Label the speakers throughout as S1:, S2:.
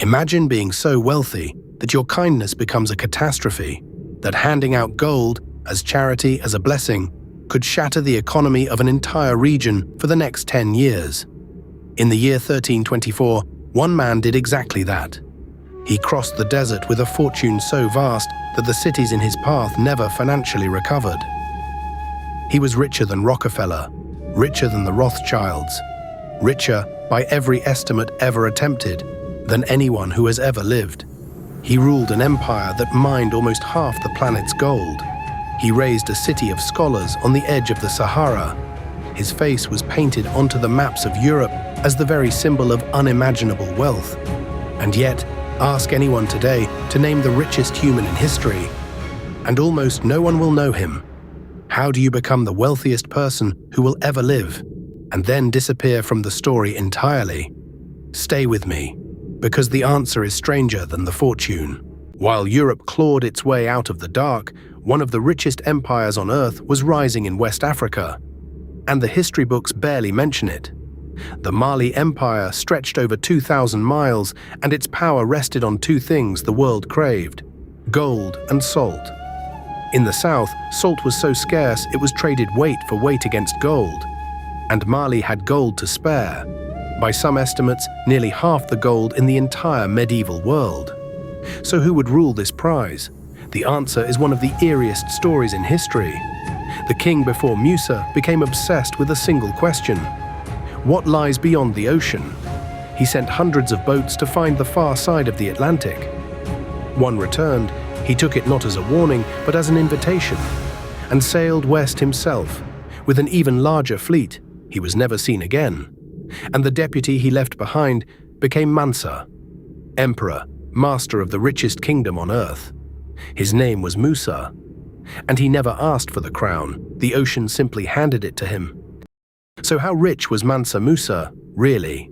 S1: Imagine being so wealthy that your kindness becomes a catastrophe, that handing out gold as charity, as a blessing, could shatter the economy of an entire region for the next 10 years. In the year 1324, one man did exactly that. He crossed the desert with a fortune so vast that the cities in his path never financially recovered. He was richer than Rockefeller, richer than the Rothschilds, richer, by every estimate ever attempted, than anyone who has ever lived. He ruled an empire that mined almost half the planet's gold. He raised a city of scholars on the edge of the Sahara. His face was painted onto the maps of Europe as the very symbol of unimaginable wealth. And yet, ask anyone today to name the richest human in history, and almost no one will know him. How do you become the wealthiest person who will ever live, and then disappear from the story entirely? Stay with me, because the answer is stranger than the fortune. While Europe clawed its way out of the dark, one of the richest empires on Earth was rising in West Africa, and the history books barely mention it. The Mali Empire stretched over 2,000 miles, and its power rested on two things the world craved: gold and salt. In the south, salt was so scarce it was traded weight for weight against gold, and Mali had gold to spare. By some estimates, nearly half the gold in the entire medieval world. So who would rule this prize? The answer is one of the eeriest stories in history. The king before Musa became obsessed with a single question: what lies beyond the ocean? He sent hundreds of boats to find the far side of the Atlantic. One returned. He took it not as a warning, but as an invitation, and sailed west himself. With an even larger fleet, he was never seen again. And the deputy he left behind became Mansa, emperor, master of the richest kingdom on earth. His name was Musa, and he never asked for the crown. The ocean simply handed it to him. So how rich was Mansa Musa, really?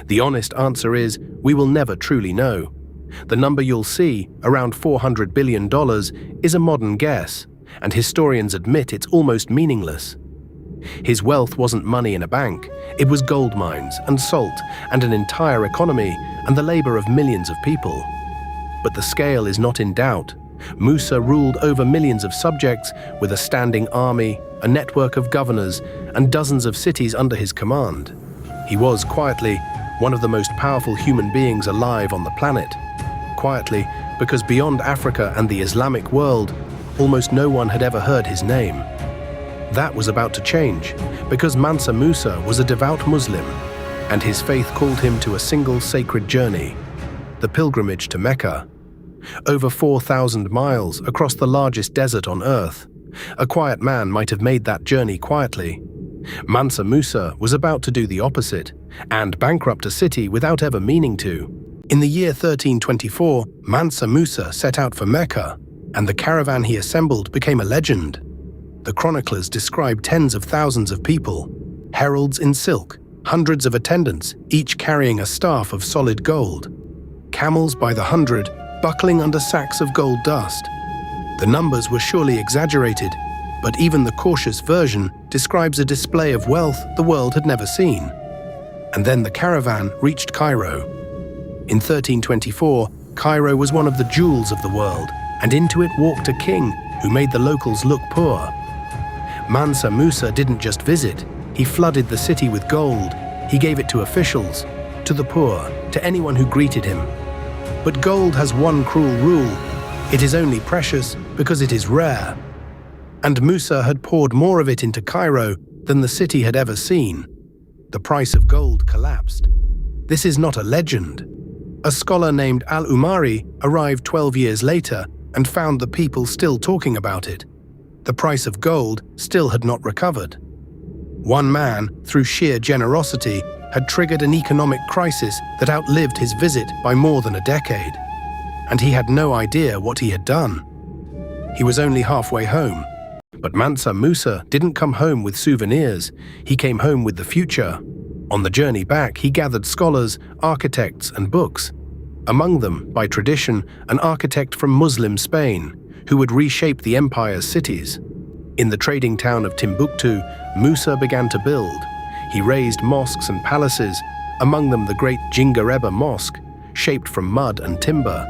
S1: The honest answer is, we will never truly know. The number you'll see, around $400 billion, is a modern guess, and historians admit it's almost meaningless. His wealth wasn't money in a bank, it was gold mines and salt and an entire economy and the labor of millions of people. But the scale is not in doubt. Musa ruled over millions of subjects with a standing army, a network of governors, and dozens of cities under his command. He was, quietly, one of the most powerful human beings alive on the planet. Quietly, because beyond Africa and the Islamic world, almost no one had ever heard his name. That was about to change, because Mansa Musa was a devout Muslim, and his faith called him to a single sacred journey, the pilgrimage to Mecca. Over 4,000 miles across the largest desert on Earth. A quiet man might have made that journey quietly. Mansa Musa was about to do the opposite, and bankrupt a city without ever meaning to. In the year 1324, Mansa Musa set out for Mecca, and the caravan he assembled became a legend. The chroniclers describe tens of thousands of people, heralds in silk, hundreds of attendants, each carrying a staff of solid gold, camels by the hundred, buckling under sacks of gold dust. The numbers were surely exaggerated, but even the cautious version describes a display of wealth the world had never seen. And then the caravan reached Cairo. In 1324, Cairo was one of the jewels of the world, and into it walked a king who made the locals look poor. Mansa Musa didn't just visit, he flooded the city with gold. He gave it to officials, to the poor, to anyone who greeted him. But gold has one cruel rule: it is only precious because it is rare. And Musa had poured more of it into Cairo than the city had ever seen. The price of gold collapsed. This is not a legend. A scholar named al-Umari arrived 12 years later and found the people still talking about it. The price of gold still had not recovered. One man, through sheer generosity, had triggered an economic crisis that outlived his visit by more than a decade. And he had no idea what he had done. He was only halfway home. But Mansa Musa didn't come home with souvenirs, he came home with the future. On the journey back, he gathered scholars, architects, and books. Among them, by tradition, an architect from Muslim Spain, who would reshape the empire's cities. In the trading town of Timbuktu, Musa began to build. He raised mosques and palaces, among them the great Jingareba Mosque, shaped from mud and timber.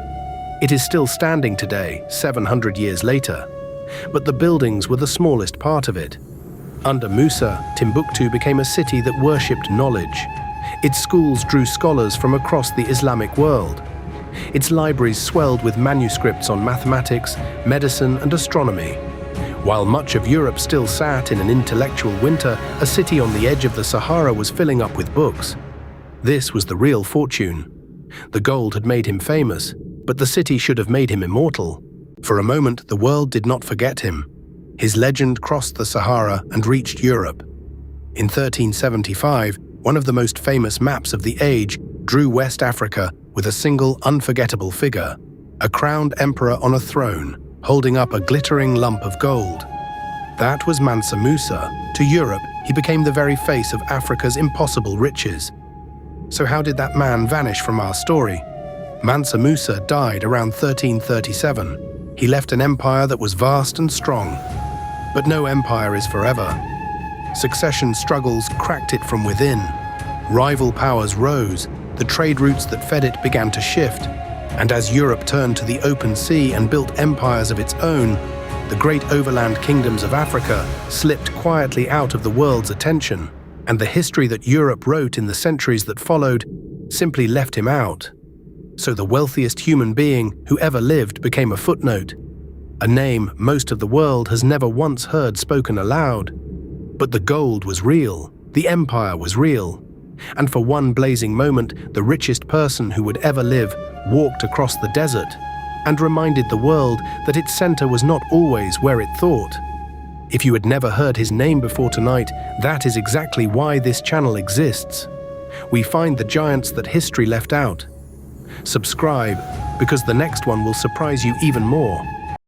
S1: It is still standing today, 700 years later. But the buildings were the smallest part of it. Under Musa, Timbuktu became a city that worshipped knowledge. Its schools drew scholars from across the Islamic world. Its libraries swelled with manuscripts on mathematics, medicine, and astronomy. While much of Europe still sat in an intellectual winter, a city on the edge of the Sahara was filling up with books. This was the real fortune. The gold had made him famous, but the city should have made him immortal. For a moment, the world did not forget him. His legend crossed the Sahara and reached Europe. In 1375, one of the most famous maps of the age drew West Africa with a single unforgettable figure, a crowned emperor on a throne, holding up a glittering lump of gold. That was Mansa Musa. To Europe, he became the very face of Africa's impossible riches. So how did that man vanish from our story? Mansa Musa died around 1337. He left an empire that was vast and strong. But no empire is forever. Succession struggles cracked it from within. Rival powers rose, the trade routes that fed it began to shift, and as Europe turned to the open sea and built empires of its own, the great overland kingdoms of Africa slipped quietly out of the world's attention, and the history that Europe wrote in the centuries that followed simply left him out. So the wealthiest human being who ever lived became a footnote, a name most of the world has never once heard spoken aloud. But the gold was real, the empire was real, and for one blazing moment, the richest person who would ever live walked across the desert and reminded the world that its center was not always where it thought. If you had never heard his name before tonight, that is exactly why this channel exists. We find the giants that history left out. Subscribe, because the next one will surprise you even more.